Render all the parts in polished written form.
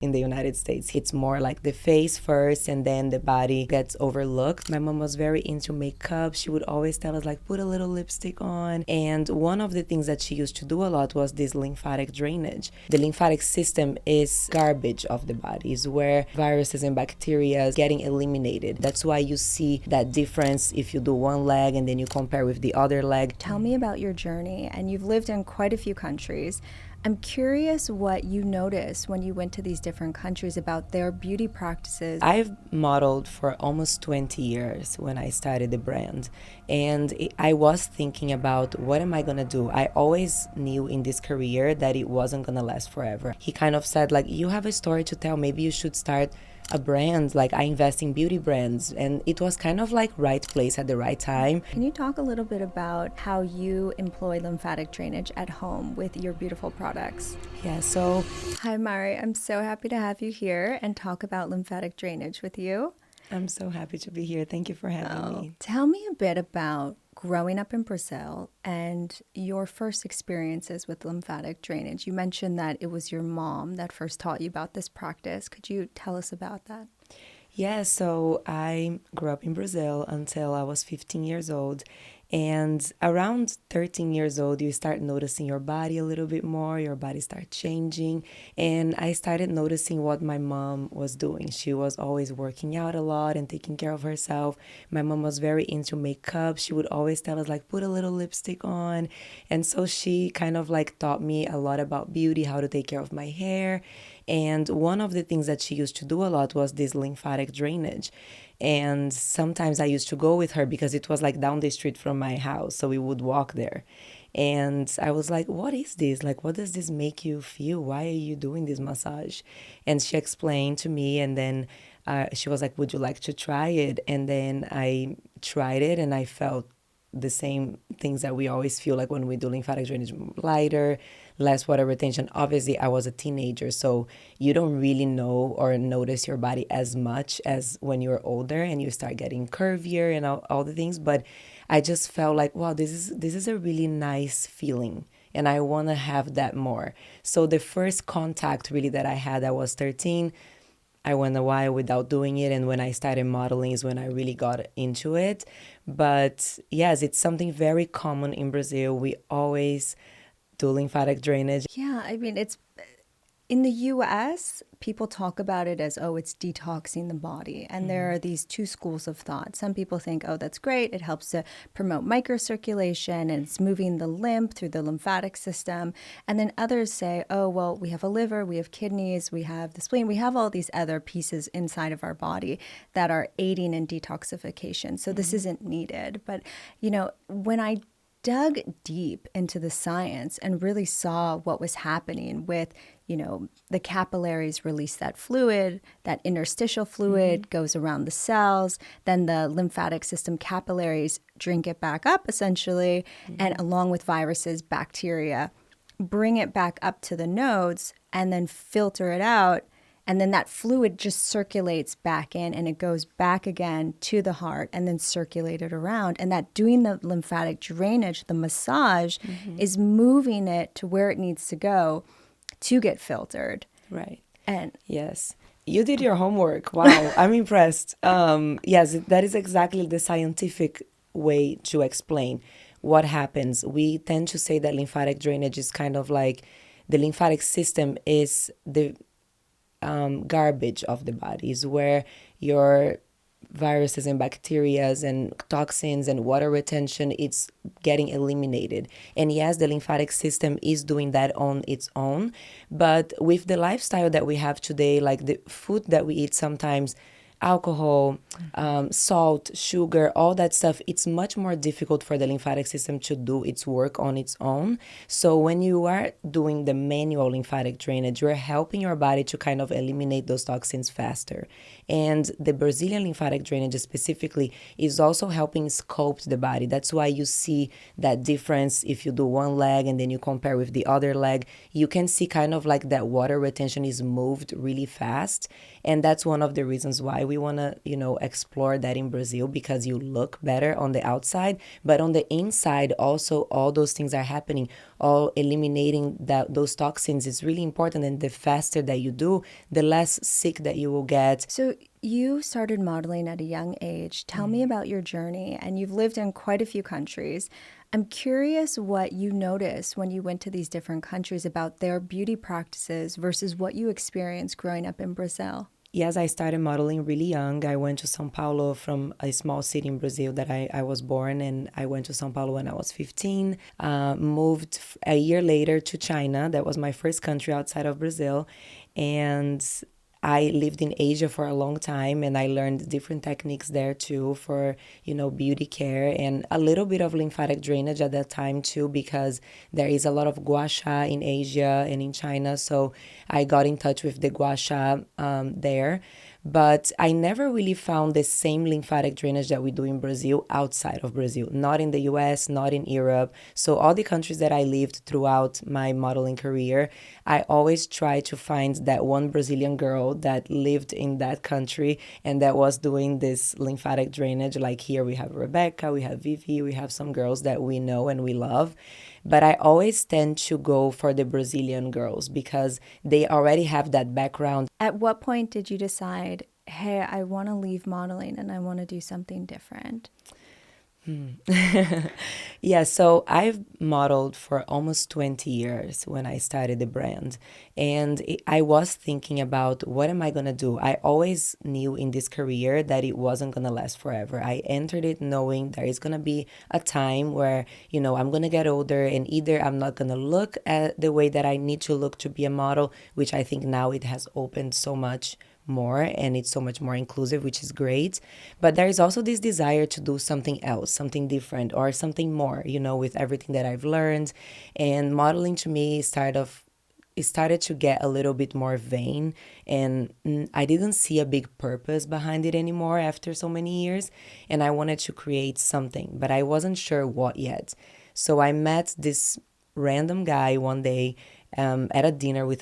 in the United States. It's more like the face first and then the body gets overlooked. My mom was very into makeup. She would always tell us like, put a little lipstick on. And one of the things that she used to do a lot was this lymphatic drainage. The lymphatic system is garbage of the body, is where viruses and bacteria getting eliminated. That's why you see that difference if you do one leg and then you compare with the other leg. Tell me about your journey, and you've lived in quite a few countries. I'm curious what you noticed when you went to these different countries about their beauty practices. I've modeled for almost 20 years when I started the brand, and I was thinking about what am I gonna do. I always knew in this career that it wasn't gonna last forever. He kind of said like, you have a story to tell, maybe you should start a brand. Like, I invest in beauty brands, and it was kind of like right place at the right time. Can you talk a little bit about how you employ lymphatic drainage at home with your beautiful products? Yeah, so Hi, Mari. I'm so happy to have you here and talk about lymphatic drainage with you. I'm so happy to be here. Thank you for having me. Tell me a bit about growing up in Brazil and your first experiences with lymphatic drainage. You mentioned that it was your mom that first taught you about this practice. Could you tell us about that? Yeah, so I grew up in Brazil until I was 15 years old. And around 13 years old, you start noticing your body a little bit more, your body starts changing. And I started noticing what my mom was doing. She was always working out a lot and taking care of herself. My mom was very into makeup. She would always tell us like, put a little lipstick on. And so she kind of like taught me a lot about beauty, how to take care of my hair. And one of the things that she used to do a lot was this lymphatic drainage. And sometimes I used to go with her because it was like down the street from my house. So we would walk there. And I was like, what is this? Like, what does this make you feel? Why are you doing this massage? And she explained to me. And then she was like, would you like to try it? And then I tried it and I felt the same things that we always feel like when we do lymphatic drainage, lighter, less water retention. Obviously, I was a teenager, so you don't really know or notice your body as much as when you're older and you start getting curvier and all the things. But I just felt like, wow, this is a really nice feeling. And I want to have that more. So the first contact really that I had, I was 13. I went a while without doing it, and when I started modeling is when I really got into it. But yes, it's something very common in Brazil. We always do lymphatic drainage. Yeah, I mean, it's in the US, people talk about it as, oh, it's detoxing the body. And there are these two schools of thought. Some people think, oh, that's great. It helps to promote microcirculation and it's moving the lymph through the lymphatic system. And then others say, oh, well, we have a liver, we have kidneys, we have the spleen, we have all these other pieces inside of our body that are aiding in detoxification. So this isn't needed. But, you know, when I dug deep into the science and really saw what was happening with, you know, the capillaries release that fluid, that interstitial fluid goes around the cells, then the lymphatic system capillaries drink it back up essentially, and along with viruses, bacteria, bring it back up to the nodes and then filter it out. And then that fluid just circulates back in and it goes back again to the heart and then circulated around. And that doing the lymphatic drainage, the massage, is moving it to where it needs to go to get filtered. Right. And yes. You did your homework. Wow. I'm impressed. Yes, that is exactly the scientific way to explain what happens. We tend to say that lymphatic drainage is kind of like the lymphatic system is the garbage of the body, is where your viruses and bacteria and toxins and water retention, it's getting eliminated. And yes, the lymphatic system is doing that on its own, but with the lifestyle that we have today, like the food that we eat sometimes, alcohol, salt, sugar, all that stuff, it's much more difficult for the lymphatic system to do its work on its own. So when you are doing the manual lymphatic drainage, you're helping your body to kind of eliminate those toxins faster. And the Brazilian lymphatic drainage specifically is also helping sculpt the body. That's why you see that difference if you do one leg and then you compare with the other leg. You can see kind of like that water retention is moved really fast. And that's one of the reasons why we want to, explore that in Brazil because you look better on the outside, but on the inside also all those things are happening. All eliminating those toxins is really important, and the faster that you do, the less sick that you will get. So you started modeling at a young age. Tell me about your journey, and you've lived in quite a few countries. I'm curious what you noticed when you went to these different countries about their beauty practices versus what you experienced growing up in Brazil. Yes, I started modeling really young. I went to São Paulo from a small city in Brazil that I was born, and I went to São Paulo when I was 15. Moved a year later to China. That was my first country outside of Brazil. And I lived in Asia for a long time, and I learned different techniques there too for, beauty care, and a little bit of lymphatic drainage at that time too, because there is a lot of gua sha in Asia and in China. So I got in touch with the gua sha there. But I never really found the same lymphatic drainage that we do in Brazil outside of Brazil, not in the US, not in Europe. So all the countries that I lived throughout my modeling career, I always try to find that one Brazilian girl that lived in that country and that was doing this lymphatic drainage. Like here we have Rebecca, we have Vivi, we have some girls that we know and we love. But I always tend to go for the Brazilian girls because they already have that background. At what point did you decide, hey, I want to leave modeling and I want to do something different? Yeah, so I've modeled for almost 20 years when I started the brand. And I was thinking about what am I going to do? I always knew in this career that it wasn't going to last forever. I entered it knowing there is going to be a time where, I'm going to get older and either I'm not going to look at the way that I need to look to be a model, which I think now it has opened so much more and it's so much more inclusive, which is great. But there is also this desire to do something else, something different or something more, with everything that I've learned. And modeling to me it started to get a little bit more vain, and I didn't see a big purpose behind it anymore after so many years, and I wanted to create something, but I wasn't sure what yet. So I met this random guy one day at a dinner with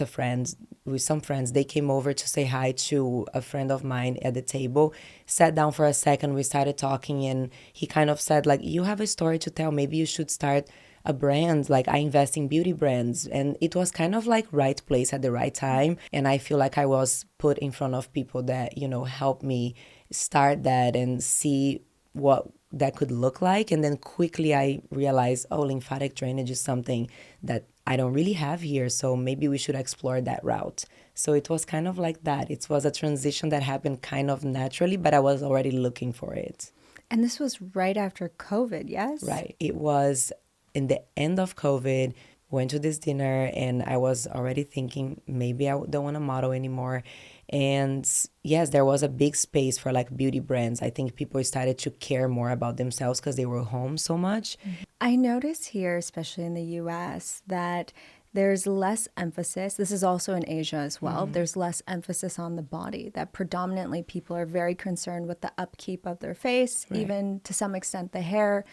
some friends. They came over to say hi to a friend of mine at the table, sat down for a second, we started talking, and he kind of said, like, you have a story to tell, maybe you should start a brand. Like, I invest in beauty brands. And it was kind of like right place at the right time, and I feel like I was put in front of people that, helped me start that and see what that could look like. And then quickly I realized, lymphatic drainage is something that I don't really have here, so maybe we should explore that route. So it was kind of like that. It was a transition that happened kind of naturally, but I was already looking for it. And this was right after COVID, yes? Right. It was in the end of COVID, went to this dinner, and I was already thinking maybe I don't want to model anymore. And yes, there was a big space for like beauty brands. I think people started to care more about themselves because they were home so much. I notice here, especially in the US, that there's less emphasis. This is also in Asia as well. There's less emphasis on the body, that predominantly people are very concerned with the upkeep of their face, right, even to some extent the hair.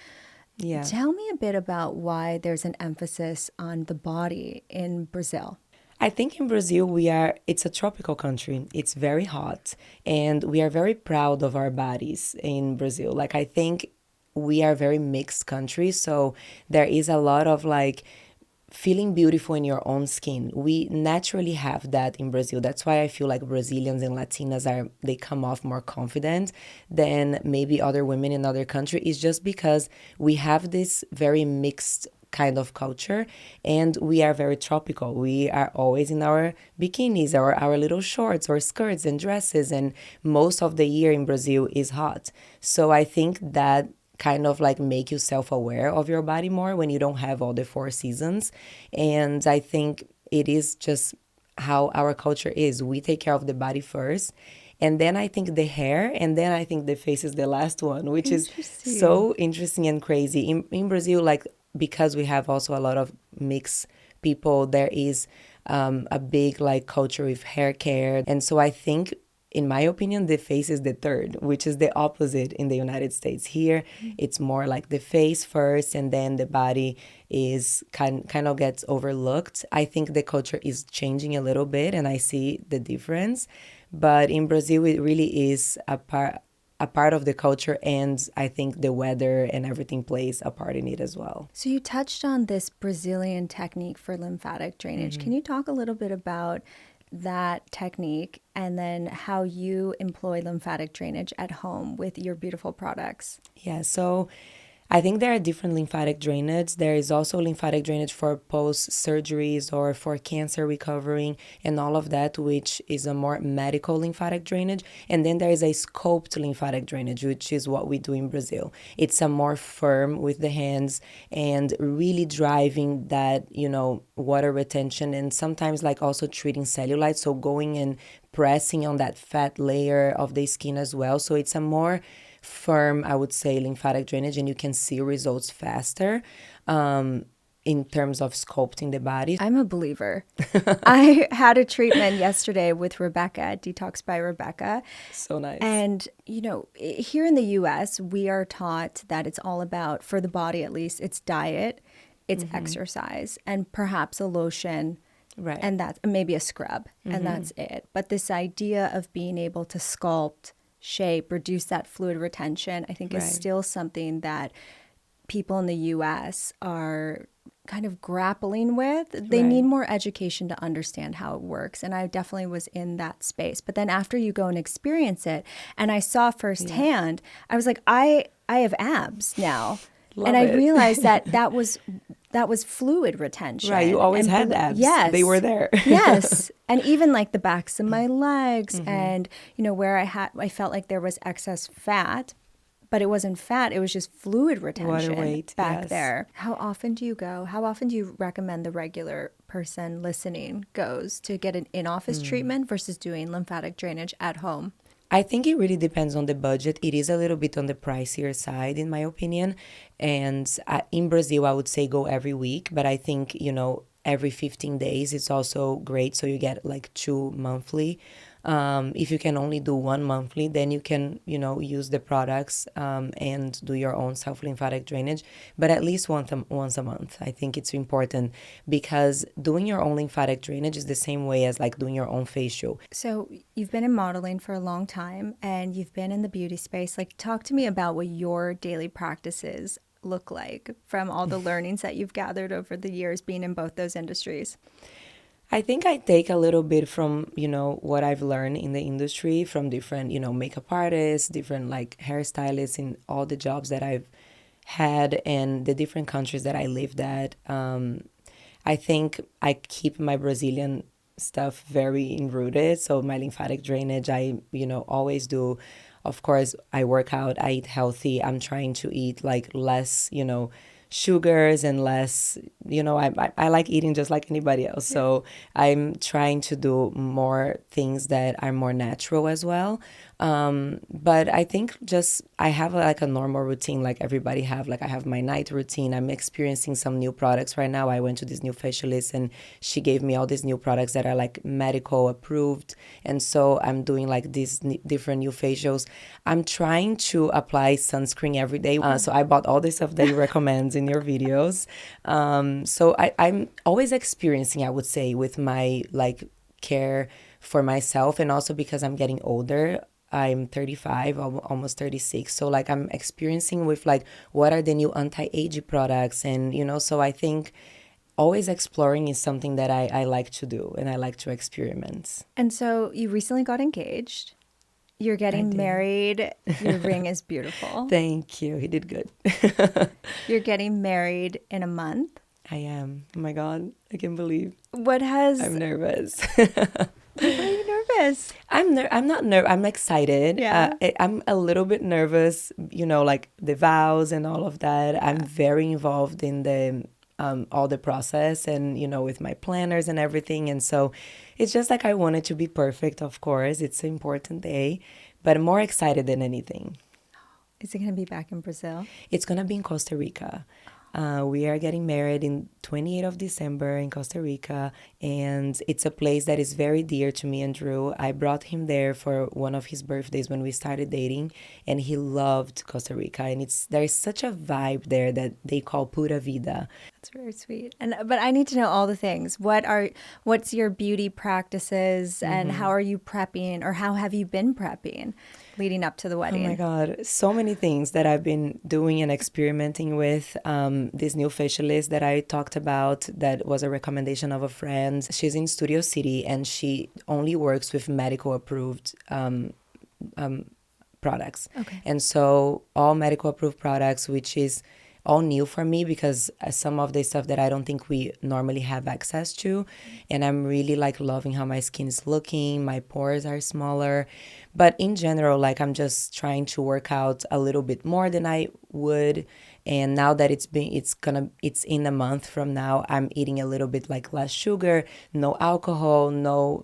Yeah. Tell me a bit about why there's an emphasis on the body in Brazil. I think in Brazil, it's a tropical country. It's very hot, and we are very proud of our bodies in Brazil. Like, I think we are a very mixed country, so there is a lot of like feeling beautiful in your own skin. We naturally have that in Brazil. That's why I feel like Brazilians and Latinas they come off more confident than maybe other women in other countries. It's just because we have this very mixed kind of culture, and we are very tropical. We are always in our bikinis or our little shorts or skirts and dresses, and most of the year in Brazil is hot. So I think that kind of like make you self-aware of your body more when you don't have all the four seasons. And I think it is just how our culture is. We take care of the body first, and then I think the hair, and then I think the face is the last one, which is so interesting and crazy. In Brazil, like, because we have also a lot of mixed people, there is a big like culture with hair care. And so I think in my opinion, the face is the third, which is the opposite in the United States. Here, it's more like the face first, and then the body is kind of gets overlooked. I think the culture is changing a little bit, and I see the difference. But in Brazil, it really is a part of the culture, and I think the weather and everything plays a part in it as well. So you touched on this Brazilian technique for lymphatic drainage. Can you talk a little bit about that technique and then how you employ lymphatic drainage at home with your beautiful products? Yeah, so I think there are different lymphatic drainage. There is also lymphatic drainage for post surgeries or for cancer recovering and all of that, which is a more medical lymphatic drainage. And then there is a scoped lymphatic drainage, which is what we do in Brazil. It's a more firm with the hands and really driving that, water retention, and sometimes like also treating cellulite. So going and pressing on that fat layer of the skin as well. So it's a more firm, I would say, lymphatic drainage, and you can see results faster in terms of sculpting the body. I'm a believer. I had a treatment yesterday with Rebecca, Detox by Rebecca. So nice. And, here in the US, we are taught that it's all about, for the body at least, it's diet, it's exercise, and perhaps a lotion. Right. And that's maybe a scrub, and that's it. But this idea of being able to sculpt, shape, reduce that fluid retention, I think is still something that people in the US are kind of grappling with. They need more education to understand how it works. And I definitely was in that space. But then after you go and experience it, and I saw firsthand, I was like, I have abs now. Love I it. realized that was fluid retention. Right, you always had abs. Yes. They were there. Yes. And even like the backs of my legs and, where I felt like there was excess fat, but it wasn't fat. It was just fluid retention weight, back there. How often do you go? How often do you recommend the regular person listening goes to get an in-office treatment versus doing lymphatic drainage at home? I think it really depends on the budget. It is a little bit on the pricier side, in my opinion. And in Brazil, I would say go every week. But I think, every 15 days is also great. So you get like 2 monthly. If you can only do 1 monthly, then you can, use the products and do your own self-lymphatic drainage. But at least once a month. I think it's important because doing your own lymphatic drainage is the same way as like doing your own facial. So you've been in modeling for a long time and you've been in the beauty space. Like, talk to me about what your daily practices look like from all the learnings that you've gathered over the years being in both those industries. I think I take a little bit from, what I've learned in the industry from different, makeup artists, different like hairstylists in all the jobs that I've had and the different countries that I lived at. I think I keep my Brazilian stuff very rooted. So my lymphatic drainage, I, always do. Of course, I work out, I eat healthy. I'm trying to eat like less, sugars and less, I like eating just like anybody else. So I'm trying to do more things that are more natural as well. But I think just I have like a normal routine like everybody have. Like I have my night routine. I'm experiencing some new products right now. I went to this new facialist and she gave me all these new products that are like medical approved. And so I'm doing like these different new facials. I'm trying to apply sunscreen every day. So I bought all this stuff that you recommend in your videos. So I'm always experiencing, I would say, with my like care for myself, and also because I'm getting older. I'm 35, almost 36. So like I'm experiencing with like what are the new anti-aging products, and so I think always exploring is something that I like to do and I like to experiment. And so you recently got engaged. You're getting married. Your ring is beautiful. Thank you. He did good. You're getting married in a month. I am. Oh my God. I can't believe. I'm nervous. Why are you nervous? I'm not nervous. I'm excited. Yeah. I'm a little bit nervous, like the vows and all of that. Yeah. I'm very involved in the all the process and, with my planners and everything. And so it's just like I want it to be perfect, of course. It's an important day, but I'm more excited than anything. Is it going to be back in Brazil? It's going to be in Costa Rica. We are getting married in 28th of December in Costa Rica, and it's a place that is very dear to me and Drew. I brought him there for one of his birthdays when we started dating, and he loved Costa Rica. And there's such a vibe there that they call pura vida. That's very sweet. And but I need to know all the things. What's your beauty practices and how are you prepping or how have you been prepping leading up to the Oh wedding? my God, so many things that I've been doing and experimenting with. This new facialist that I talked about, that was a recommendation of a friend. She's in Studio City and she only works with medical approved products. Okay. And so all medical approved products, which is all new for me because some of the stuff that I don't think we normally have access to. And I'm really like loving how my skin is looking. My pores are smaller. But in general, like I'm just trying to work out a little bit more than I would. And now that it's in a month from now, I'm eating a little bit like less sugar, no alcohol, no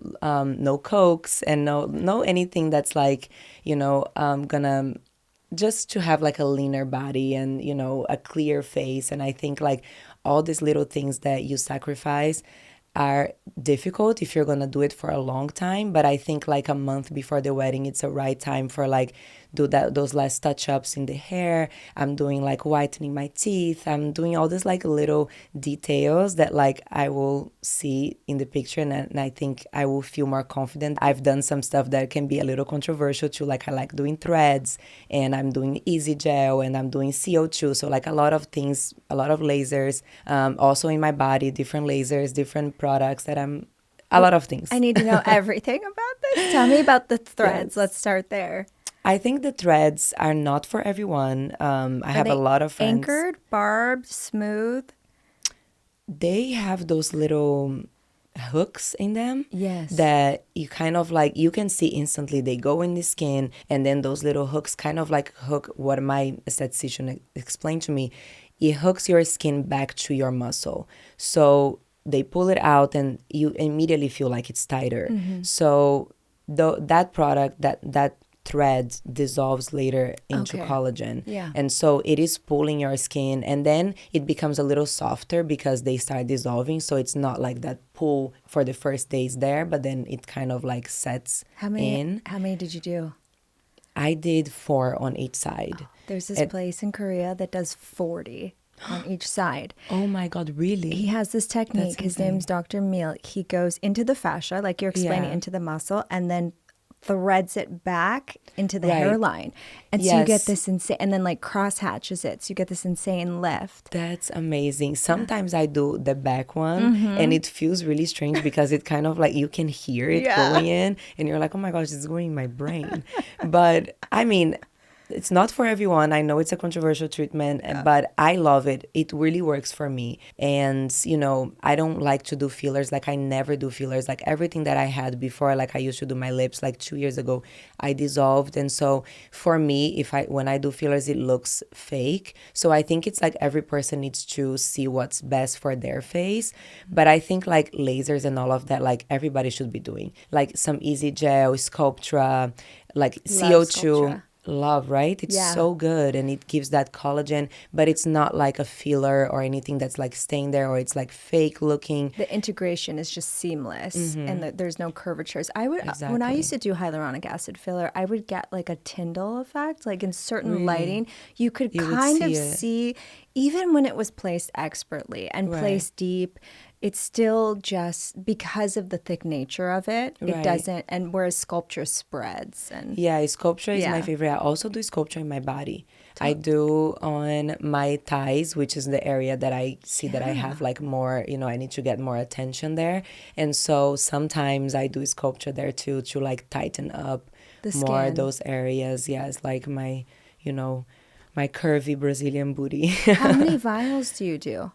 cokes, and no anything that's like, gonna just to have like a leaner body and a clear face. And I think like all these little things that you sacrifice are difficult if you're gonna do it for a long time, but I think like a month before the wedding it's a right time for like those last touch-ups in the hair. I'm doing like whitening my teeth. I'm doing all these like little details that like I will see in the picture, and I think I will feel more confident. I've done some stuff that can be a little controversial too, like I like doing threads, and I'm doing easy gel, and I'm doing CO2, so like a lot of things, a lot of lasers, also in my body, different lasers, different products that a lot of things. I need to know everything about this. Tell me about the threads. Yes. Let's start there. I think the threads are not for everyone. I have a lot of friends. Anchored, barbed, smooth? They have those little hooks in them. Yes. That you kind of like, you can see instantly they go in the skin, and then those little hooks kind of like hook, what my esthetician explained to me, it hooks your skin back to your muscle. So they pull it out and you immediately feel like it's tighter. So that product, that thread dissolves later into Okay. collagen. Yeah. And so it is pulling your skin, and then it becomes a little softer because they start dissolving. So it's not like that pull for the first days there, but then it kind of like sets in. How many did you do? I did 4 on each side. There's this place in Korea that does 40 on each side. Oh my God, really? He has this technique. That's His name's Dr. Meal. He goes into the fascia, like you're explaining, Yeah. into the muscle, and then threads it back into the Right. hairline. And so you get Yes. this insane, and then like cross hatches it. So you get this insane lift. That's amazing. Sometimes I do the back one and it feels really strange because it kind of like you can hear it Yeah. going in and you're like, oh my gosh, it's going in my brain. But I mean, it's not for everyone. I know it's a controversial treatment, but I love it. It really works for me. And, I don't like to do fillers. Like I never do fillers. Like everything that I had before, like I used to do my lips like 2 years ago, I dissolved. And so for me, when I do fillers, it looks fake. So I think it's like every person needs to see what's best for their face. But I think like lasers and all of that, like everybody should be doing. Like some easy gel, Sculptra, like CO2. Sculptra. Love, right? It's Yeah. so good, and it gives that collagen, but it's not like a filler or anything that's like staying there, or it's like fake looking. The integration is just seamless, and there's no curvatures. When I Exactly. used to do hyaluronic acid filler, I would get like a Tyndall effect, like in certain lighting, you could You would kind of see it. see, even when it was placed expertly and Right. placed deep, it's still just because of the thick nature of it. It Right. doesn't, and whereas sculpture spreads and Yeah, sculpture is my Yeah. favorite. I also do sculpture in my body. I do on my thighs, which is the area that I see that I have like more, I need to get more attention there. And so sometimes I do sculpture there too, to like tighten up The more skin. those areas. Yeah, it's like my curvy Brazilian booty. How many vials do you do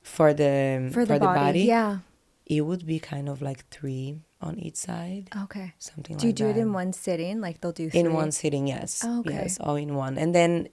For the for the body? Yeah. It would be kind of like 3 on each side, Okay. something Do you like do it that. in one sitting? Like they'll do 3? In one sitting, yes. Oh, okay. Yes, all in one. And then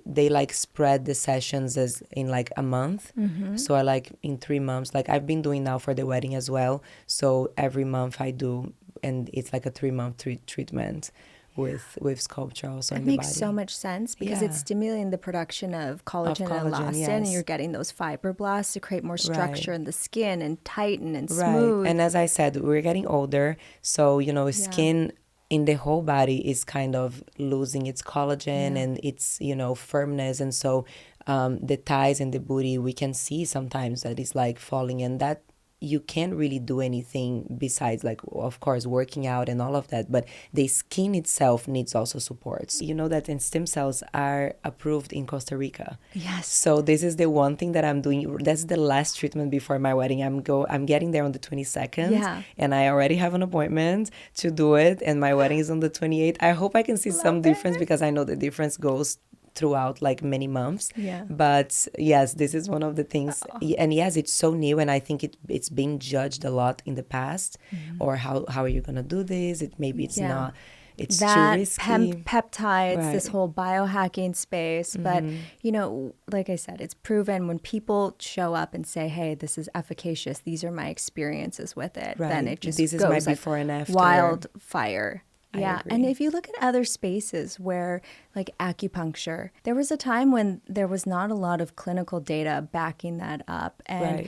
they like spread the sessions as in like a month. So I like in 3 months, like I've been doing now for the wedding as well. So every month I do, and it's like a 3-month treatment. with sculpture also It in the makes so body. much sense because it's Yeah, stimulating the production of of collagen and collagen, elastin, and you're yes. getting those fibroblasts to create more Right. structure in the skin and tighten and Right. smooth. And as I said, we're getting older, so Yeah, skin in the whole body is kind of losing its collagen yeah. and its, firmness. And so the thighs and the booty, we can see sometimes that it's like falling, and that you can't really do anything besides, like, of course, working out and all of that, but the skin itself needs also support. So, you know that in stem cells are approved in Costa Rica. Yes. So this is the one thing that I'm doing. That's the last treatment before my wedding. I'm getting there on the 22nd, Yeah. and I already have an appointment to do it, and my wedding is on the 28th. I hope I can see some Love difference it. because I know the difference goes throughout like many months. Yeah. But yes, this is one of the things. Oh. And yes, it's so new, and I think it's being judged a lot in the past. Or how are you gonna do this? Maybe it's Yeah. not, it's too That risky. peptides, this Right. whole biohacking space. But, like I said, it's proven when people show up and say, hey, this is efficacious, these are my experiences with it, then Right. it just This is my goes like before and after. wildfire. I Yeah. And agree. if you look at other spaces where, like acupuncture, there was a time when there was not a lot of clinical data backing that up. Right.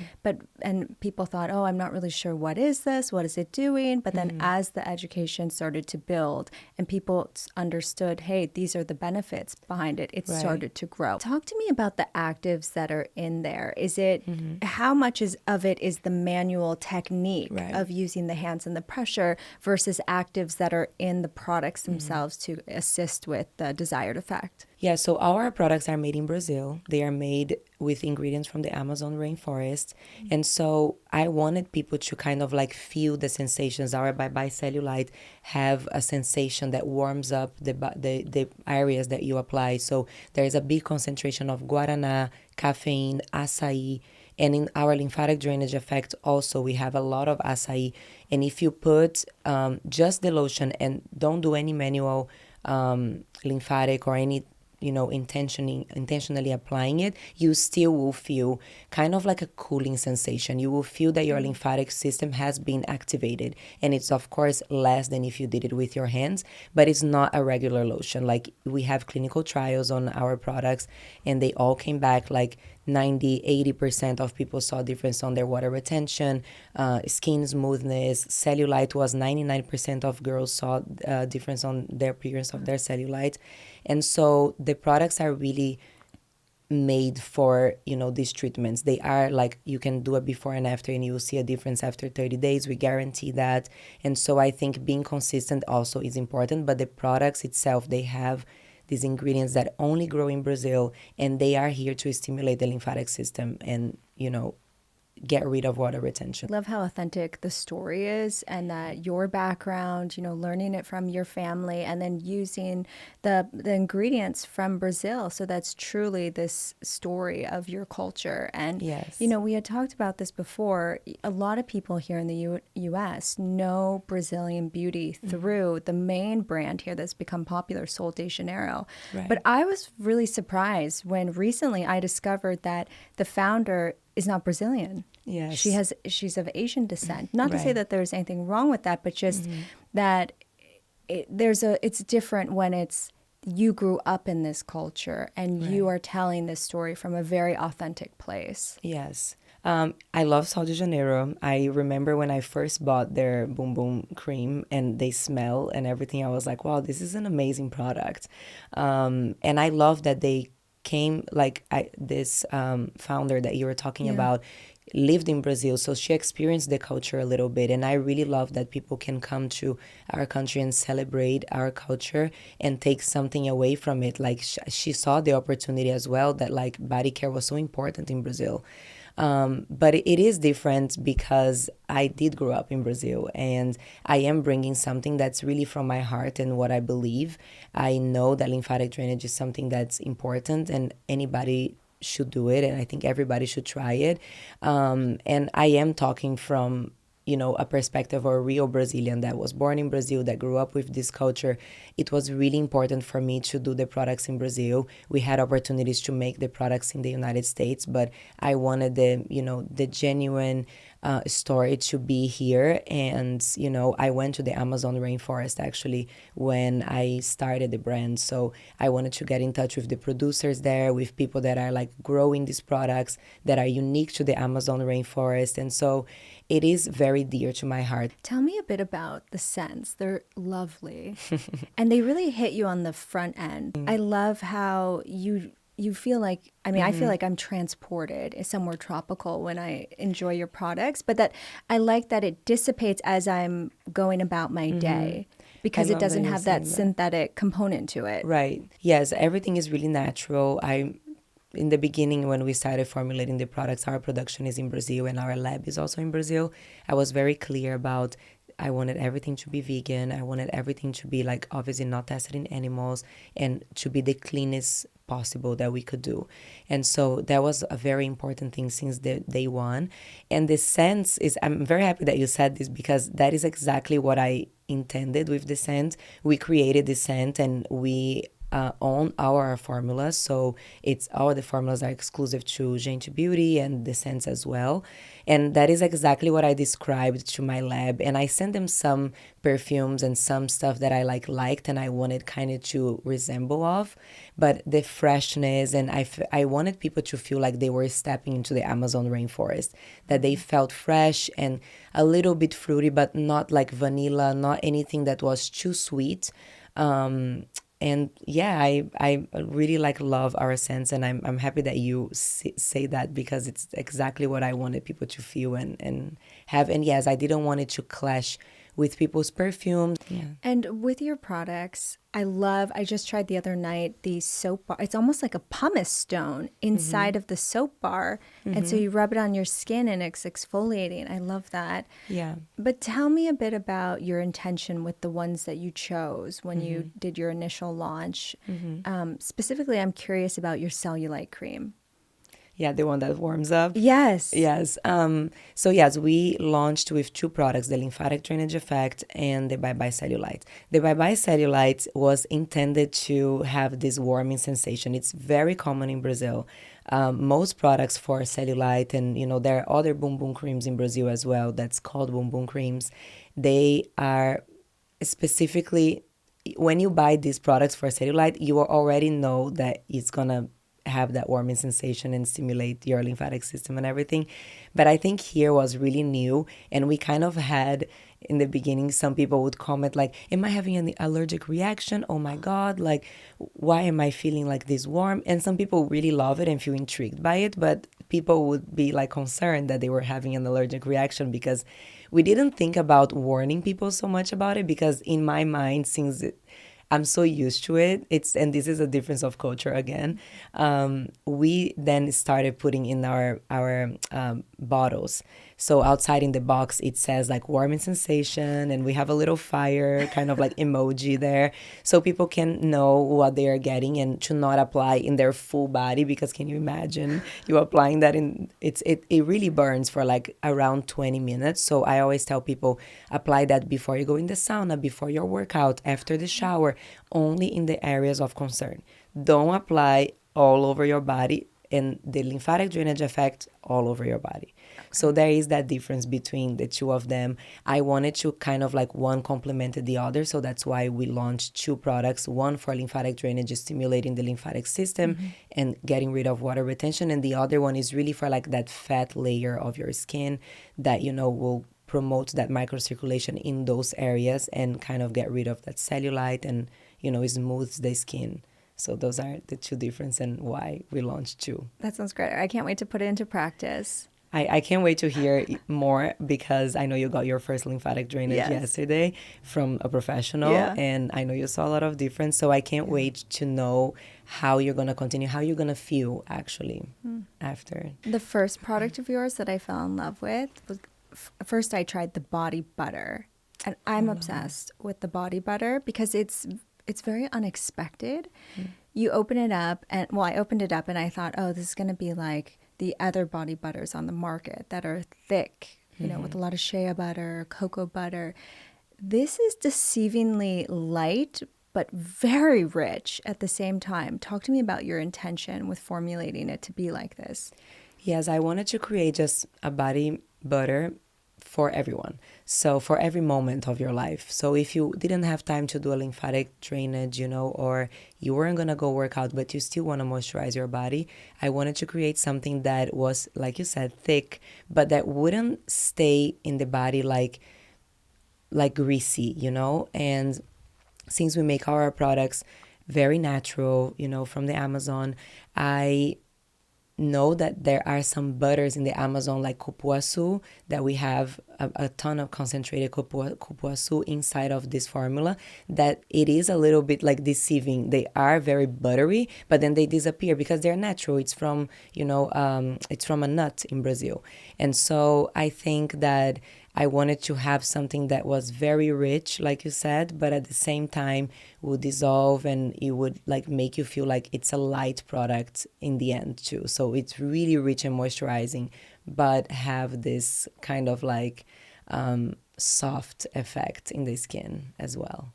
And people thought, oh, I'm not really sure what is this? What is it doing? But then Mm-hmm. as the education started to build and people understood, hey, these are the benefits behind it, it Right. started to grow. Talk to me about the actives that are in there. Is it, how much of it is the manual technique Right. of using the hands and the pressure versus actives that are in the products themselves to assist with the desired effect? Yeah, so our products are made in Brazil. They are made with ingredients from the Amazon rainforest. And so I wanted people to kind of like feel the sensations. Our bye cellulite have a sensation that warms up the areas that you apply. So there is a big concentration of guarana, caffeine, acai. And in our lymphatic drainage effect also, we have a lot of acai. And if you put just the lotion and don't do any manual lymphatic or any intentionally applying it, you still will feel kind of like a cooling sensation. You will feel that your lymphatic system has been activated, and it's of course less than if you did it with your hands, but it's not a regular lotion. Like, we have clinical trials on our products, and they all came back like 90-80% of people saw difference on their water retention, skin smoothness, cellulite was 99% of girls saw difference on their appearance of their cellulite. And so the products are really made for these treatments. They are like, you can do a before and after, and you will see a difference after 30 days. We guarantee that. And so I think being consistent also is important, but the products itself, they have these ingredients that only grow in Brazil, and they are here to stimulate the lymphatic system and get rid of water retention. Love how authentic the story is, and that your background, learning it from your family and then using the ingredients from Brazil. So that's truly this story of your culture. And, Yes. we had talked about this before. A lot of people here in the US know Brazilian beauty through the main brand here that's become popular, Sol de Janeiro. Right. But I was really surprised when recently I discovered that the founder is not Brazilian. Yes. She's of Asian descent. Not to say Right. that there's anything wrong with that, but just that it's different when it's you grew up in this culture and you Right. are telling this story from a very authentic place. Yes. I love Sol de Janeiro. I remember when I first bought their Boom Boom cream and they smell and everything, I was like, wow, this is an amazing product. And I love that they came, like, this founder that you were talking Yeah. about lived in Brazil, so she experienced the culture a little bit. And I really love that people can come to our country and celebrate our culture and take something away from it. Like, she saw the opportunity as well, that like body care was so important in Brazil. But it is different because I did grow up in Brazil, and I am bringing something that's really from my heart and what I believe. I know that lymphatic drainage is something that's important, and anybody should do it, and I think everybody should try it. And I am talking from a perspective of a real Brazilian that was born in Brazil, that grew up with this culture. It was really important for me to do the products in Brazil. We had opportunities to make the products in the United States, but I wanted the genuine story to be here. And, I went to the Amazon rainforest actually when I started the brand. So I wanted to get in touch with the producers there, with people that are like growing these products that are unique to the Amazon rainforest. And so it is very dear to my heart. Tell me a bit about the scents. They're lovely. And they really hit you on the front end. I love how you feel like, I feel like I'm transported somewhere tropical when I enjoy your products, but that I like that it dissipates as I'm going about my day because it love that doesn't you're have that saying that. synthetic component to it. Right. Yes, everything is really natural. In the beginning, when we started formulating the products, our production is in Brazil and our lab is also in Brazil. I was very clear about I wanted everything to be vegan. I wanted everything to be like obviously not tested in animals and to be the cleanest possible that we could do. And so that was a very important thing since the day one. And the sense is, I'm very happy that you said this because that is exactly what I intended with the scent. We created the scent and we own our formulas, so it's all the formulas are exclusive to Gente Beauty and the scents as well, and that is exactly what I described to my lab. And I sent them some perfumes and some stuff that I liked and I wanted kind of to resemble of, but the freshness and I wanted people to feel like they were stepping into the Amazon rainforest, that they felt fresh and a little bit fruity, but not like vanilla, not anything that was too sweet. And yeah, I really love our scents, and I'm happy that you say that because it's exactly what I wanted people to feel and have. And yes, I didn't want it to clash with people's perfumes. Yeah. And with your products, I just tried the other night the soap bar. It's almost like a pumice stone inside of the soap bar. And so you rub it on your skin and it's exfoliating. I love that. Yeah. But tell me a bit about your intention with the ones that you chose when you did your initial launch. Specifically, I'm curious about your cellulite cream. Yeah, the one that warms up. Yes. Yes. So yes, we launched with two products, the lymphatic drainage effect and the bye-bye cellulite. The bye-bye cellulite was intended to have this warming sensation. It's very common in Brazil. Most products for cellulite, and there are other boom boom creams in Brazil as well that's called boom boom creams. They are specifically, when you buy these products for cellulite, you already know that it's gonna have that warming sensation and stimulate your lymphatic system and everything. But I think here was really new, and we kind of had in the beginning some people would comment like, am I having an allergic reaction? Oh my god, like why am I feeling like this warm? And some people really love it and feel intrigued by it, but people would be like concerned that they were having an allergic reaction because we didn't think about warning people so much about it, because in my mind, since I'm so used to it. And this is a difference of culture again. We then started putting in our bottles. So outside in the box, it says like warming sensation, and we have a little fire kind of like emoji there, so people can know what they are getting and to not apply in their full body, because can you imagine you applying that in it really burns for like around 20 minutes. So I always tell people apply that before you go in the sauna, before your workout, after the shower, only in the areas of concern. Don't apply all over your body, and the lymphatic drainage effect all over your body. Okay. So there is that difference between the two of them. I wanted to kind of like one complemented the other, so that's why we launched two products, one for lymphatic drainage, stimulating the lymphatic system and getting rid of water retention, and the other one is really for like that fat layer of your skin that will promote that microcirculation in those areas and kind of get rid of that cellulite and smooths the skin. So those are the two differences and why we launched two. That sounds great. I can't wait to put it into practice. I can't wait to hear more, because I know you got your first lymphatic drainage yesterday from a professional, and I know you saw a lot of difference. So I can't wait to know how you're going to continue, how you're going to feel actually after. The first product of yours that I fell in love with was, first I tried the body butter, and I'm obsessed with the body butter because it's very unexpected. You open it up, and I opened it up and I thought, oh, this is going to be like the other body butters on the market that are thick, with a lot of shea butter, cocoa butter. This is deceivingly light, but very rich at the same time. Talk to me about your intention with formulating it to be like this. Yes, I wanted to create just a body butter for everyone. So for every moment of your life. So if you didn't have time to do a lymphatic drainage, or you weren't gonna go work out, but you still want to moisturize your body, I wanted to create something that was, like you said, thick, but that wouldn't stay in the body like greasy, And since we make our products very natural, from the Amazon, I know that there are some butters in the Amazon like cupuaçu that we have a ton of concentrated cupuaçu inside of this formula that it is a little bit like deceiving. They are very buttery, but then they disappear because they're natural. It's from, it's from a nut in Brazil. And so I think that I wanted to have something that was very rich, like you said, but at the same time would dissolve and it would like make you feel like it's a light product in the end too. So it's really rich and moisturizing, but have this kind of like soft effect in the skin as well.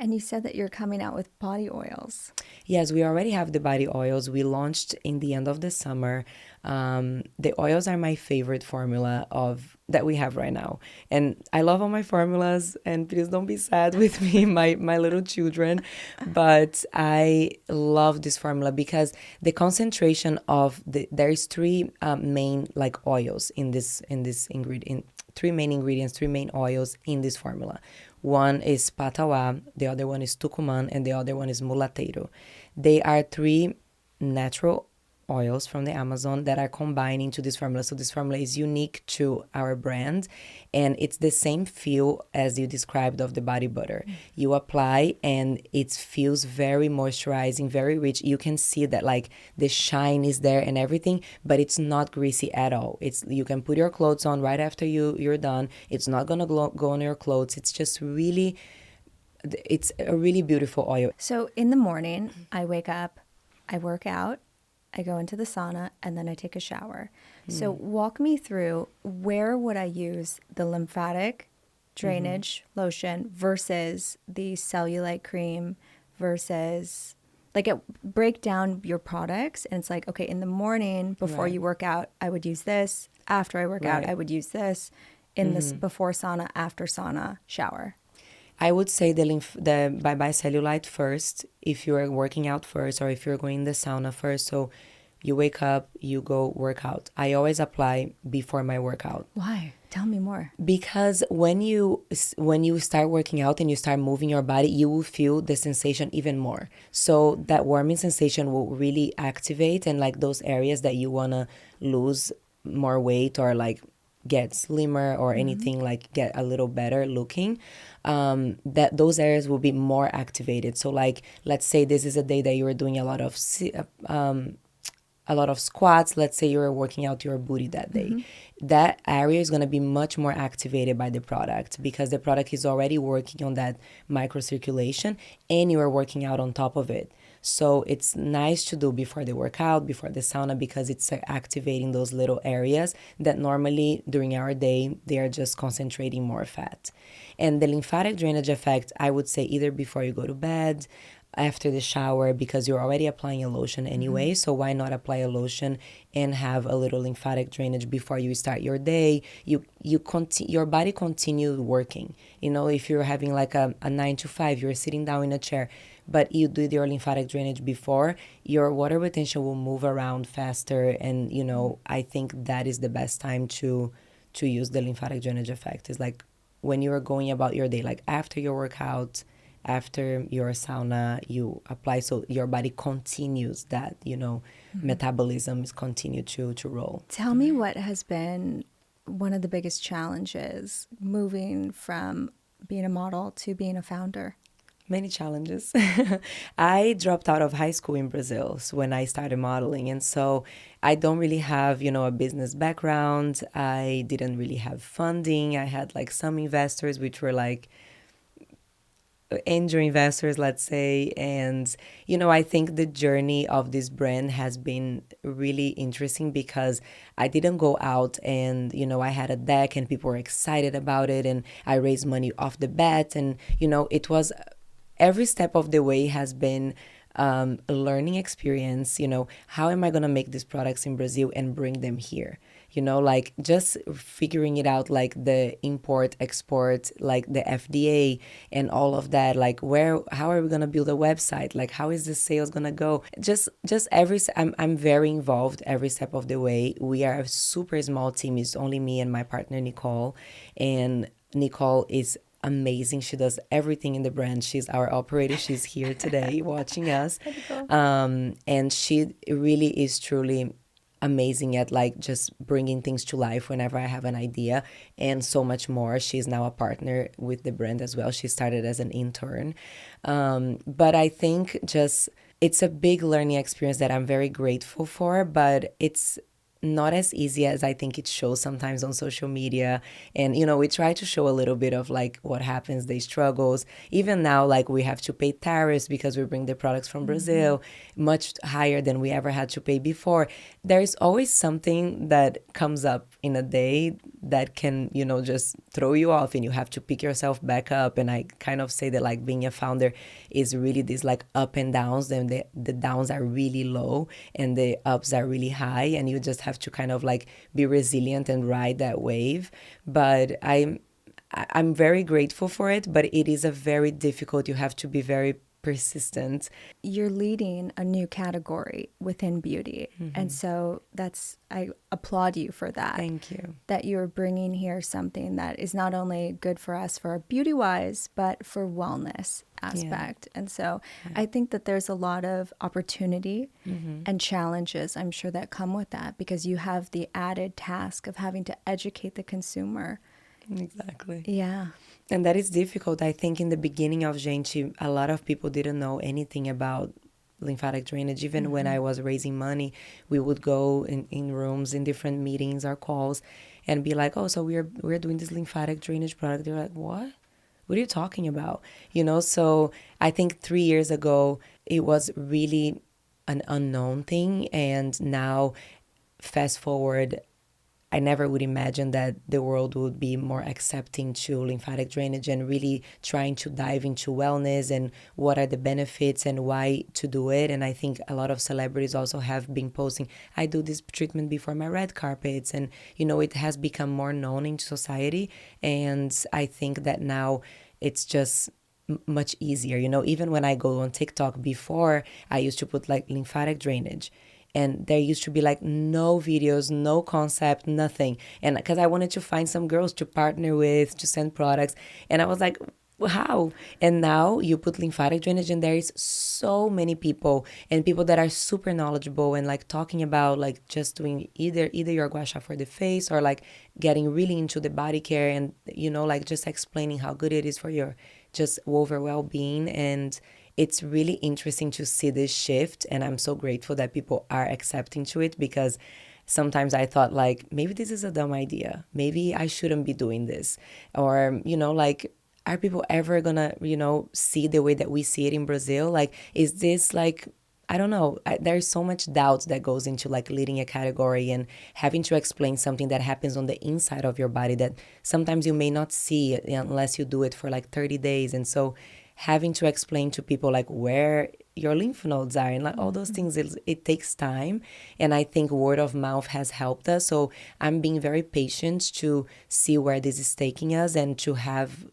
And you said that you're coming out with body oils. Yes, we already have the body oils. We launched in the end of the summer. The oils are my favorite formula of that we have right now. And I love all my formulas, and please don't be sad with me, my little children. But I love this formula because the concentration of there's three main like oils in this ingredient, three main ingredients, three main oils in this formula. One is patawa, the other one is tucumán, and the other one is mulateiro. They are three natural oils from the Amazon that are combined into this formula. So this formula is unique to our brand, and it's the same feel as you described of the body butter. You apply and it feels very moisturizing, very rich. You can see that like the shine is there and everything, but it's not greasy at all. You can put your clothes on right after you're done. It's not gonna go on your clothes. It's just really, it's a really beautiful oil. So in the morning, I wake up, I work out, I go into the sauna, and then I take a shower. So walk me through, where would I use the lymphatic drainage lotion versus the cellulite cream versus, like, break down your products. And it's like, okay, in the morning before you work out, I would use this. After I work out, I would use this. In this before sauna, after sauna, shower. I would say the bye-bye cellulite first if you're working out first, or if you're going in the sauna first. So you wake up, you go work out. I always apply before my workout. Why? Tell me more. Because when you start working out and you start moving your body, you will feel the sensation even more. So that warming sensation will really activate, and like those areas that you want to lose more weight or like get slimmer or anything, like get a little better looking, that those areas will be more activated. So like, let's say this is a day that you are doing a lot of squats. Let's say you're working out your booty that day. That area is going to be much more activated by the product because the product is already working on that microcirculation and you are working out on top of it. So it's nice to do before the workout, before the sauna, because it's activating those little areas that normally during our day, they are just concentrating more fat. And the lymphatic drainage effect, I would say either before you go to bed, after the shower, because you're already applying a lotion anyway. So why not apply a lotion and have a little lymphatic drainage before you start your day? Your body continues working. If you're having like a 9 to 5, you're sitting down in a chair, but you do your lymphatic drainage before, your water retention will move around faster. And, I think that is the best time to use the lymphatic drainage effect. Is like when you're going about your day, like after your workout, after your sauna, you apply, so your body continues that, metabolism is continue to roll. Tell me what has been one of the biggest challenges moving from being a model to being a founder. Many challenges. I dropped out of high school in Brazil when I started modeling. And so I don't really have, a business background. I didn't really have funding. I had like some investors, which were like angel investors, let's say. And, I think the journey of this brand has been really interesting because I didn't go out and, I had a deck and people were excited about it and I raised money off the bat. And, it was every step of the way has been a learning experience. How am I going to make these products in Brazil and bring them here? like just figuring it out, like the import export, like the FDA and all of that, like how are we going to build a website, like how is the sales going to go, just I'm very involved every step of the way. We are a super small team. It's only me and my partner Nicole, and Nicole is amazing. She does everything in the brand. She's our operator. She's here today watching us. And she really is truly amazing at like just bringing things to life whenever I have an idea, and so much more. She's now a partner with the brand as well. She started as an intern. But I think just it's a big learning experience that I'm very grateful for, but it's not as easy as I think it shows sometimes on social media. And, we try to show a little bit of like what happens, the struggles. Even now, like we have to pay tariffs because we bring the products from Brazil, much higher than we ever had to pay before. There's always something that comes up in a day that can, just throw you off, and you have to pick yourself back up. And I kind of say that like being a founder is really this like up and downs, and the downs are really low and the ups are really high, and you just have to kind of like be resilient and ride that wave. But I'm very grateful for it, but it is a very difficult, you have to be very persistent. You're leading a new category within beauty. And so I applaud you for that. Thank you. That you're bringing here something that is not only good for us for beauty wise, but for wellness aspect. And so I think that there's a lot of opportunity and challenges, I'm sure, that come with that, because you have the added task of having to educate the consumer. Exactly. Yeah. And that is difficult. I think in the beginning of Gente, a lot of people didn't know anything about lymphatic drainage. Even when I was raising money, we would go in rooms, in different meetings or calls, and be like, oh, so we're doing this lymphatic drainage product. They're like, what? What are you talking about? So I think 3 years ago, it was really an unknown thing. And now, fast forward, I never would imagine that the world would be more accepting to lymphatic drainage and really trying to dive into wellness and what are the benefits and why to do it. And I think a lot of celebrities also have been posting, I do this treatment before my red carpets. And, it has become more known in society. And I think that now it's just much easier. Even when I go on TikTok, before I used to put like lymphatic drainage, and there used to be like no videos, no concept, nothing. And because I wanted to find some girls to partner with, to send products. And I was like, how? And now you put lymphatic drainage, and there is so many people, and people that are super knowledgeable and like talking about like just doing either your gua sha for the face, or like getting really into the body care, and like just explaining how good it is for your just overall well-being. And it's really interesting to see this shift, and I'm so grateful that people are accepting to it, because sometimes I thought like, maybe this is a dumb idea. Maybe I shouldn't be doing this. Or, like, are people ever gonna, see the way that we see it in Brazil? Like, is this like, I don't know. There's so much doubt that goes into like leading a category and having to explain something that happens on the inside of your body that sometimes you may not see unless you do it for like 30 days. And so having to explain to people like where your lymph nodes are and like all those things, it takes time. And I think word of mouth has helped us. So I'm being very patient to see where this is taking us, and to have,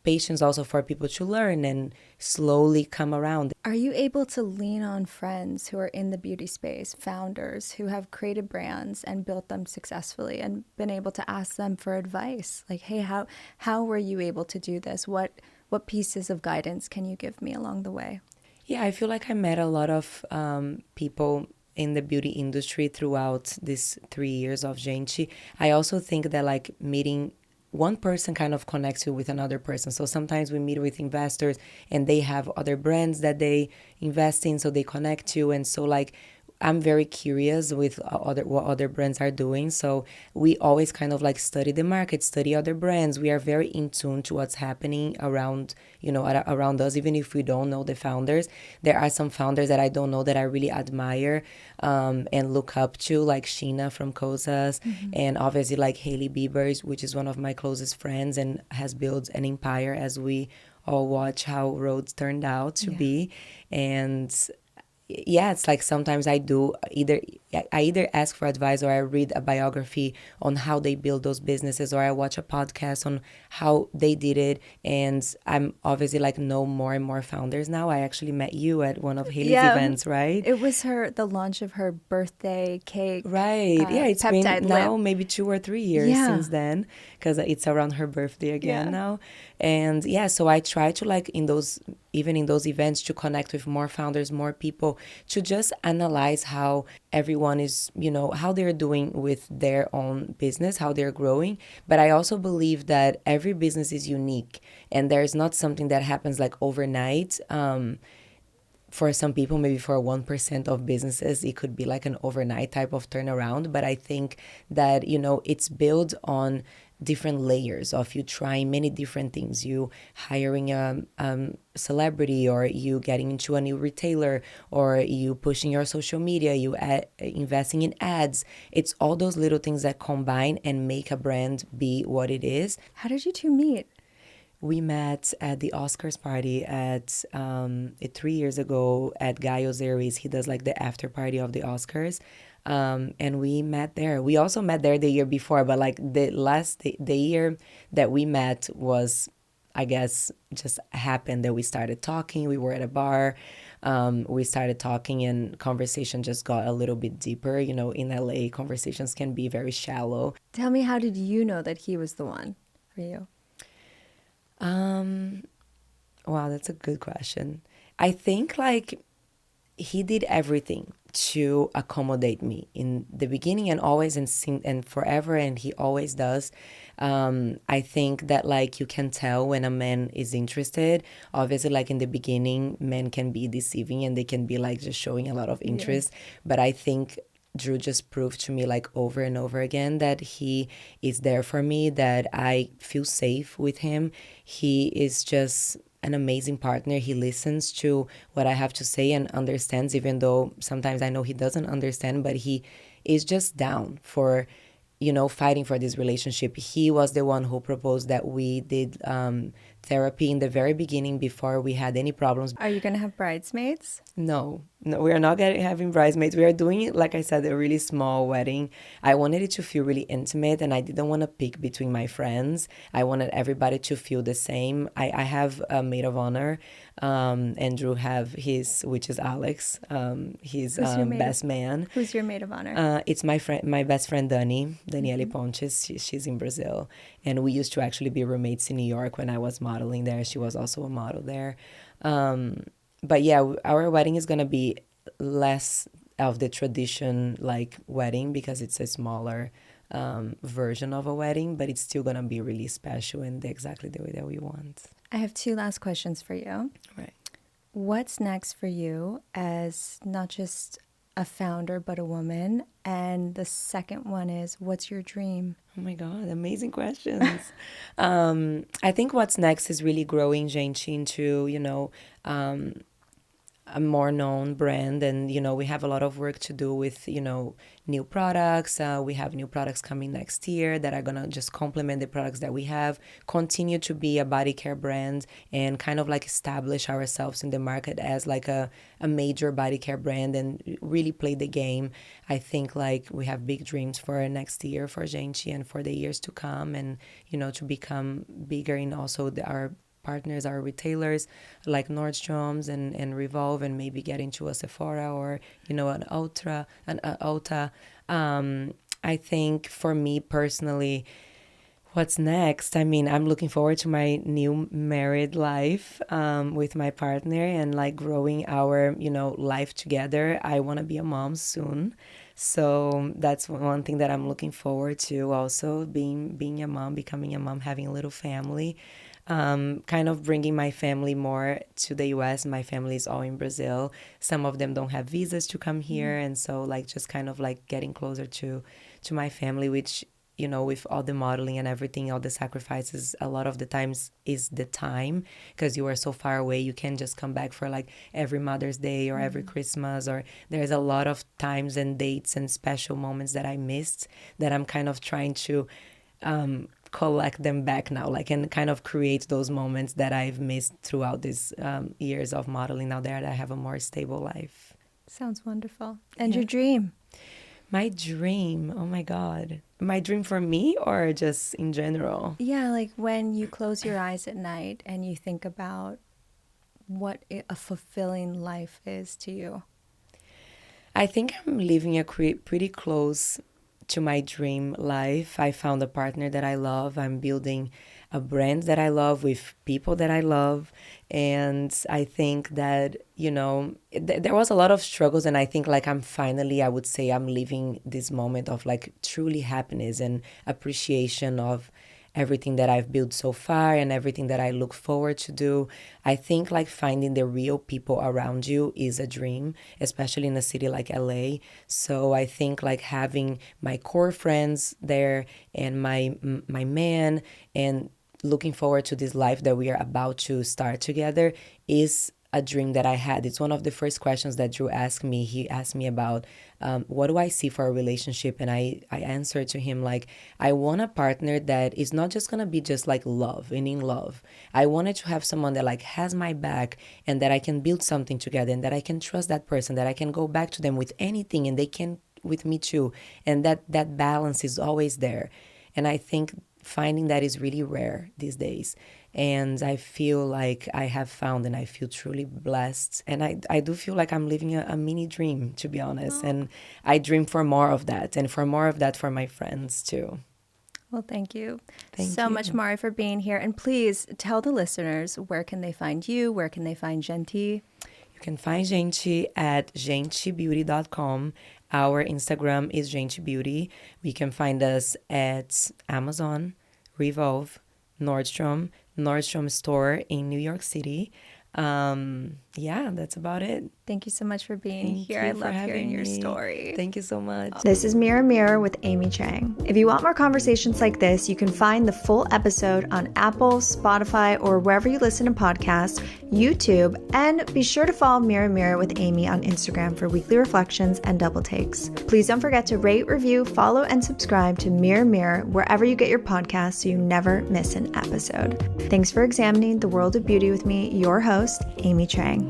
patience also for people to learn and slowly come around. Are you able to lean on friends who are in the beauty space, founders who have created brands and built them successfully, and been able to ask them for advice? Like, hey, how were you able to do this? What pieces of guidance can you give me along the way? Yeah, I feel like I met a lot of people in the beauty industry throughout these 3 years of Gente. I also think that like meeting one person kind of connects you with another person. So sometimes we meet with investors, and they have other brands that they invest in, so they connect you. And so like I'm very curious with what other brands are doing. So we always kind of like study the market, study other brands. We are very in tune to what's happening around, around us, even if we don't know the founders. There are some founders that I don't know that I really admire and look up to, like Sheena from Cosas, and obviously like Hailey Bieber, which is one of my closest friends and has built an empire, as we all watch how Rhodes turned out to be. And yeah, it's like sometimes I do either I either ask for advice or I read a biography on how they build those businesses, or I watch a podcast on how they did it. And I'm obviously like know more and more founders now. I actually met you at one of Haley's Yeah, events, right? it was the launch of her birthday cake, Right. Yeah, it's been peptide now lip. maybe 2 or 3 years Yeah. since then, because it's around her birthday again Yeah. now. And yeah, so I try to like in those, even in those events, to connect with more founders, more people, to just analyze how everyone is, how they're doing with their own business, how they're growing. But I also believe that every business is unique, and there's not something that happens like overnight. For some people, maybe for 1% of businesses, it could be like an overnight type of turnaround. But I think that, it's built on different layers of you trying many different things, you hiring a celebrity, or you getting into a new retailer, or you pushing your social media, investing in ads. It's all those little things that combine and make a brand be what it is. How did you two meet? We met at the Oscars party 3 years ago at Guy Ozeri's. He does like the after party of the Oscars. And we met there. We also met there the year before, but like the year that we met was, I guess, just happened that we started talking. We were at a bar. We started talking, and conversation just got a little bit deeper. In LA, conversations can be very shallow. Tell me, how did you know that he was the one for you? Wow, that's a good question. I think like he did everything to accommodate me in the beginning and always and forever, and he always does. I think that like you can tell when a man is interested. Obviously, like in the beginning, men can be deceiving and they can be like just showing a lot of interest. But I think Drew just proved to me like over and over again that he is there for me, that I feel safe with him. He is just an amazing partner. He listens to what I have to say and understands, even though sometimes I know he doesn't understand, but he is just down for, fighting for this relationship. He was the one who proposed that we did therapy in the very beginning before we had any problems. Are you going to have bridesmaids? No, we are not having bridesmaids. We are doing it, like I said, a really small wedding. I wanted it to feel really intimate, and I didn't want to pick between my friends. I wanted everybody to feel the same. I have a maid of honor. Andrew have his, which is Alex, his best man. Who's your maid of honor? It's my best friend Daniele Pontes. She's in Brazil, and we used to actually be roommates in New York when I was modeling there. She was also a model there. But yeah, our wedding is gonna be less of the tradition like wedding, because it's a smaller version of a wedding, but it's still gonna be really special and exactly the way that we want. I have two last questions for you. Right. What's next for you as not just a founder, but a woman? And the second one is, what's your dream? Oh my God, amazing questions. I think what's next is really growing Gente into, a more known brand. And, we have a lot of work to do with, new products. We have new products coming next year that are going to just complement the products that we have, continue to be a body care brand, and kind of like establish ourselves in the market as like a major body care brand and really play the game. I think like we have big dreams for next year for Gente and for the years to come, and, to become bigger in also our partners, our retailers like Nordstrom's and Revolve, and maybe get into a Sephora or, an Ulta. I think for me personally, what's next? I mean, I'm looking forward to my new married life with my partner, and like growing our, life together. I want to be a mom soon. So that's one thing that I'm looking forward to, also being a mom, becoming a mom, having a little family. Kind of bringing my family more to the US. My family is all in Brazil. Some of them don't have visas to come here. And so like just kind of like getting closer to my family, which, with all the modeling and everything, all the sacrifices, a lot of the times is the time, because you are so far away. You can't just come back for like every Mother's Day or every Christmas, or there's a lot of times and dates and special moments that I missed that I'm kind of trying to collect them back now, like, and kind of create those moments that I've missed throughout these years of modeling, now that I have a more stable life. Sounds wonderful. And your dream? My dream, oh my God. My dream for me or just in general? Yeah, like when you close your eyes at night and you think about what a fulfilling life is to you. I think I'm living pretty close to my dream life. I found a partner that I love. I'm building a brand that I love with people that I love. And I think that, there was a lot of struggles. And I think like I would say I'm living this moment of like truly happiness and appreciation of everything that I've built so far and everything that I look forward to do. I think like finding the real people around you is a dream, especially in a city like LA. So I think like having my core friends there and my man and looking forward to this life that we are about to start together is a dream that I had. It's one of the first questions that Drew asked me. He asked me about what do I see for a relationship? And I answered to him like, I want a partner that is not just going to be just like love and in love. I wanted to have someone that like has my back and that I can build something together and that I can trust that person, that I can go back to them with anything and they can with me too. And that balance is always there. And I think finding that is really rare these days. And I feel like I have found and I feel truly blessed. And I do feel like I'm living a mini dream, to be honest. And I dream for more of that and for more of that for my friends too. Well, thank you Thank so you. much, Mari, for being here. And please tell the listeners, where can they find you? Where can they find Gente? You can find Gente at gentebeauty.com. Our Instagram is Gente Beauty. We can find us at Amazon, Revolve, Nordstrom store in New York City. Yeah, that's about it. Thank you so much for being Thank here. you I for love hearing having your me. story. Thank you so much. This is Mirror Mirror with Amy Chang. If you want more conversations like this, you can find the full episode on Apple, Spotify, or wherever you listen to podcasts, YouTube, and be sure to follow Mirror Mirror with Amy on Instagram for weekly reflections and double takes. Please don't forget to rate, review, follow, and subscribe to Mirror Mirror wherever you get your podcasts so you never miss an episode. Thanks for examining the world of beauty with me, your host, Amy Chang.